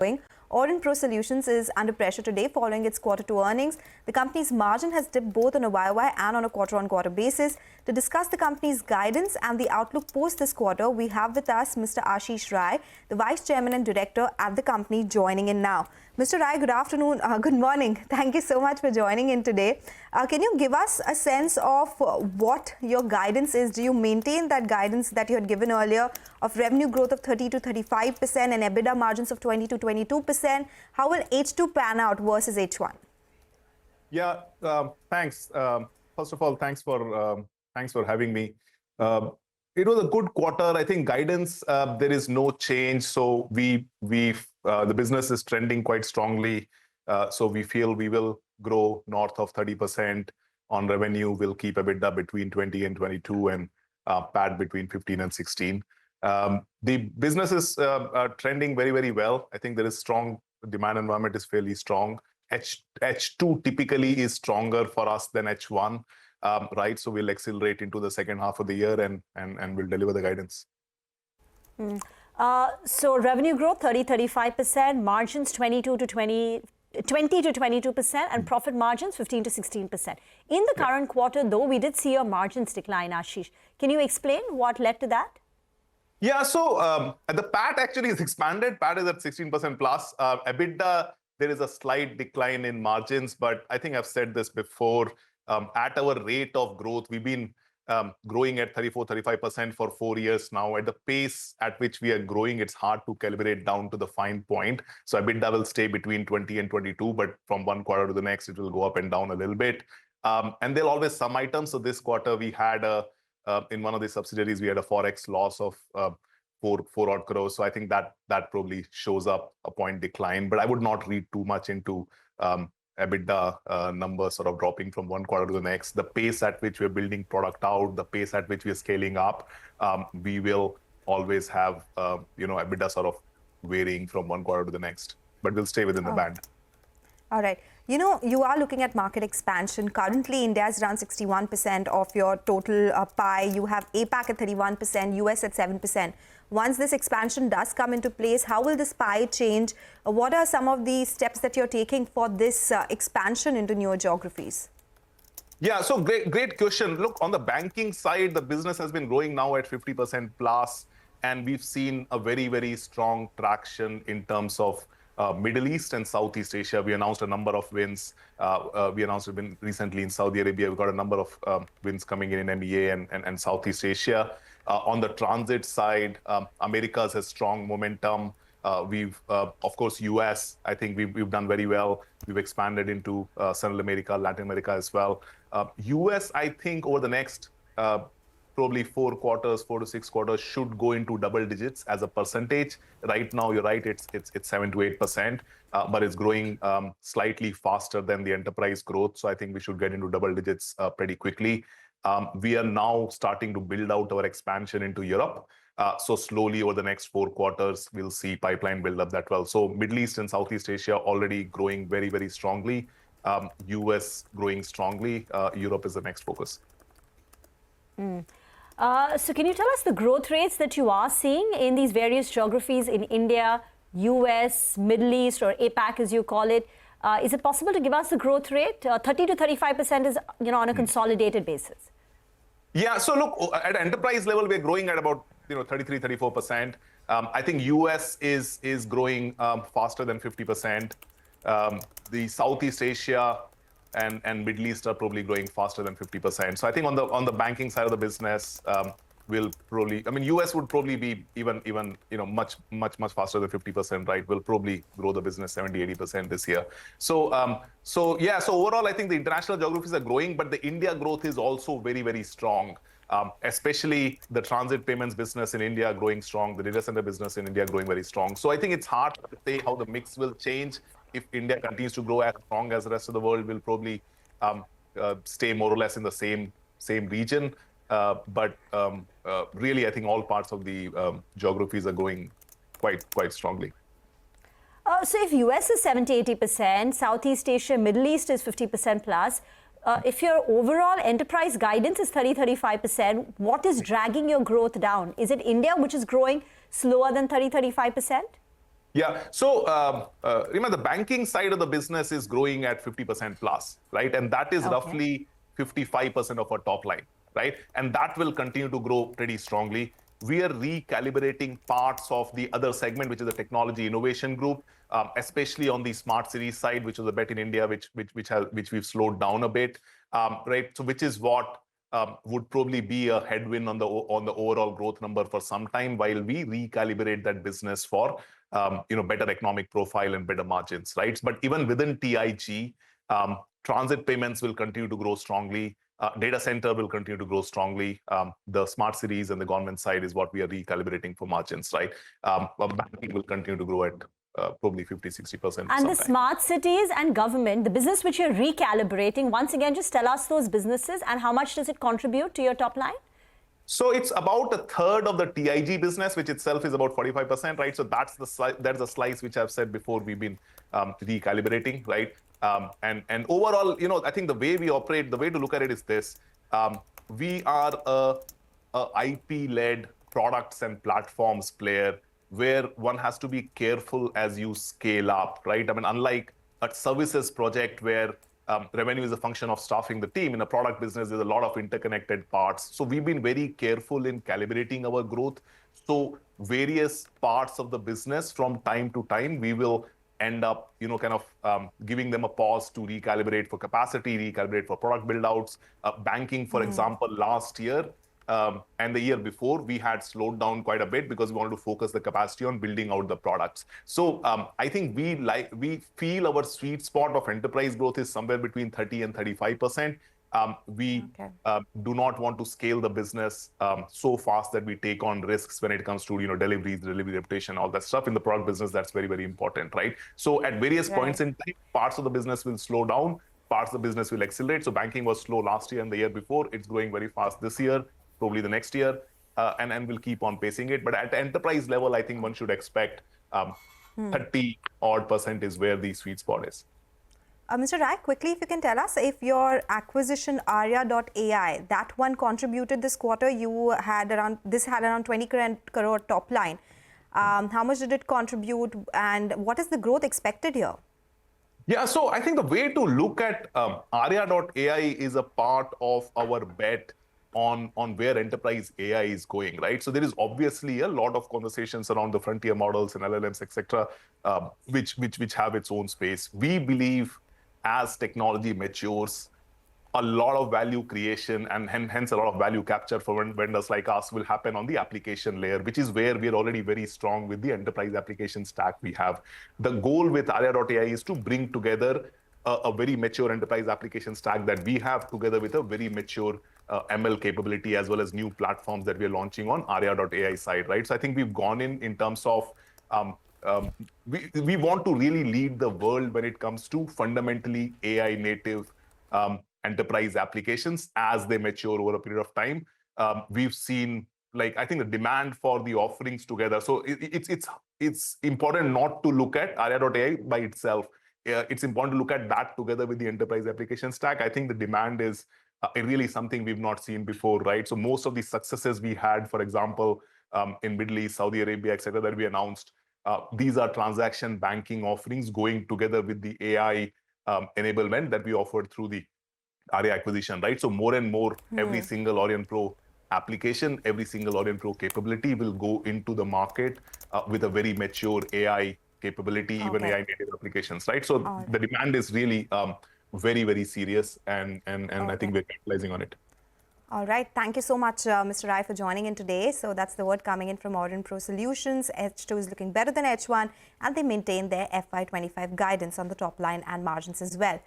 Aurionpro Solutions is under pressure today following its Q2 earnings. The company's margin has dipped both on a YOY and on a quarter-on-quarter basis. To discuss the company's guidance and the outlook post this quarter, we have with us Mr. Ashish Rai, the Vice Chairman and Director at the company, joining in now. Mr. Rai, good afternoon. Good morning. Thank you so much for joining in today. Can you give us a sense of what your guidance is? Do you maintain that guidance that you had given earlier of revenue growth of 30 to 35% and EBITDA margins of 20 to 22%? How will H2 pan out versus H1? Yeah, thanks. First of all, thanks for having me. It was a good quarter. I think guidance, there is no change. So the business is trending quite strongly. So we feel we will grow north of 30% on revenue. We'll keep EBITDA between 20 and 22 and PAT between 15 and 16. The business is trending very, very well. I think there is strong demand environment is fairly strong. H2 typically is stronger for us than H1. Right, so we'll accelerate into the second half of the year and we'll deliver the guidance. So revenue growth 30-35%, margins 20 to 22%, and profit margins 15 to 16%. In the current quarter, though, we did see your margins decline, Ashish. Can you explain what led to that? Yeah, so the PAT actually is expanded. PAT is at 16% plus. EBITDA, there is a slight decline in margins, but I think I've said this before. At our rate of growth, we've been growing at 34-35% for 4 years now. At the pace at which we are growing, it's hard to calibrate down to the fine point. So EBITDA will stay between 20 and 22, but from one quarter to the next, it will go up and down a little bit. And there'll always some items. So this quarter, we had in one of the subsidiaries, we had a forex loss of 4 odd crores. So I think that probably shows up a point decline. But I would not read too much into EBITDA numbers sort of dropping from one quarter to the next. The pace at which we're building product out, the pace at which we're scaling up, we will always have EBITDA sort of varying from one quarter to the next, but we'll stay within the band. All right. You know, you are looking at market expansion. Currently, India is around 61% of your total pie. You have APAC at 31%, US at 7%. Once this expansion does come into place, how will this pie change? What are some of the steps that you're taking for this expansion into newer geographies? Yeah, so great question. Look, on the banking side, the business has been growing now at 50% plus, and we've seen a very, very strong traction in terms of Middle East and Southeast Asia. We announced a number of wins. We announced a win recently in Saudi Arabia. We've got a number of wins coming in MEA and Southeast Asia. On the transit side, Americas has strong momentum. We've, of course, US, I think we've done very well. We've expanded into Central America, Latin America as well. US, I think over the next probably 4 to 6 quarters should go into double digits as a percentage. Right now, you're right, it's 7 to 8%, but it's growing slightly faster than the enterprise growth. So I think we should get into double digits pretty quickly. We are now starting to build out our expansion into Europe. So slowly over the next 4 quarters, we'll see pipeline build up that well. So Middle East and Southeast Asia already growing very, very strongly. US growing strongly. Europe is the next focus. So can you tell us the growth rates that you are seeing in these various geographies in India, US, Middle East, or APAC as you call it? Is it possible to give us the growth rate? 30 to 35% is on a consolidated basis. Yeah, so look, at enterprise level, we're growing at about 33-34%. I think US is growing faster than 50%. The Southeast Asia and Middle East are probably growing faster than 50%. So I think on the banking side of the business, we'll probably, I mean, US would probably be even much faster than 50%, right? We'll probably grow the business 70-80% this year. So yeah, so overall, I think the international geographies are growing, but the India growth is also very, very strong. Especially the transit payments business in India growing strong, the data center business in India growing very strong. So I think it's hard to say how the mix will change. If India continues to grow as strong as the rest of the world, will probably stay more or less in the same region. But really, I think all parts of the geographies are growing quite strongly. So if US is 70-80%, Southeast Asia, Middle East is 50% plus, if your overall enterprise guidance is 30-35%, what is dragging your growth down? Is it India, which is growing slower than 30-35%? Yeah. So, Reema, the banking side of the business is growing at 50% plus, right? And that is Okay. roughly 55% of our top line, right? And that will continue to grow pretty strongly. We are recalibrating parts of the other segment, which is the technology innovation group, especially on the smart cities side, which was a bet in India, which we've slowed down a bit, right? So, which is what would probably be a headwind on the overall growth number for some time while we recalibrate that business for better economic profile and better margins, right? But even within TIG, transit payments will continue to grow strongly. Data center will continue to grow strongly. The smart cities and the government side is what we are recalibrating for margins, right? But banking will continue to grow at probably 50-60%. And the smart cities and government, the business which you're recalibrating, once again, just tell us those businesses and how much does it contribute to your top line? So it's about a third of the TIG business, which itself is about 45%, right? So that's the slice which I've said before we've been recalibrating, right? And overall, I think the way we operate, the way to look at it is this: we are a IP-led products and platforms player where one has to be careful as you scale up, right? I mean, unlike a services project where revenue is a function of staffing the team, in a product business, there's a lot of interconnected parts. So we've been very careful in calibrating our growth. So various parts of the business from time to time, we will end up, giving them a pause to recalibrate for capacity, recalibrate for product build-outs. Banking, for example, last year, and the year before, we had slowed down quite a bit because we wanted to focus the capacity on building out the products. So I think we feel our sweet spot of enterprise growth is somewhere between 30 and 35%. We do not want to scale the business so fast that we take on risks when it comes to deliveries, delivery reputation, all that stuff. In the product business, that's very, very important, right? So at various points in time, parts of the business will slow down, parts of the business will accelerate. So banking was slow last year and the year before. It's growing very fast this year, probably the next year, and we'll keep on pacing it. But at the enterprise level, I think one should expect 30-odd% is where the sweet spot is. Mr. Rai, quickly, if you can tell us if your acquisition Arya.ai, that one contributed this quarter, this had around 20 crore top line. How much did it contribute and what is the growth expected here? Yeah, so I think the way to look at Arya.ai is a part of our bet on where enterprise AI is going, right? So there is obviously a lot of conversations around the frontier models and LLMs, etc., which have its own space. We believe as technology matures, a lot of value creation and hence a lot of value capture for vendors like us will happen on the application layer, which is where we're already very strong with the enterprise application stack we have. The goal with Arya.ai is to bring together a very mature enterprise application stack that we have together with a very mature ML capability as well as new platforms that we're launching on Arya.ai side, right? So I think we've gone in terms of we want to really lead the world when it comes to fundamentally AI native enterprise applications as they mature over a period of time. We've seen, I think the demand for the offerings together. So it's important not to look at Arya.ai by itself. It's important to look at that together with the enterprise application stack. I think the demand is really something we've not seen before, right? So most of the successes we had, for example, in Middle East, Saudi Arabia, etc., that we announced, these are transaction banking offerings going together with the AI enablement that we offered through the Arya acquisition, right? So more and more, every single Aurionpro application, every single Aurionpro capability will go into the market with a very mature AI capability, even AI native applications, right? So the demand is really very, very serious, and I think we're capitalizing on it. All right. Thank you so much, Mr. Rai, for joining in today. So that's the word coming in from Aurionpro Solutions. H2 is looking better than H1, and they maintain their FY25 guidance on the top line and margins as well.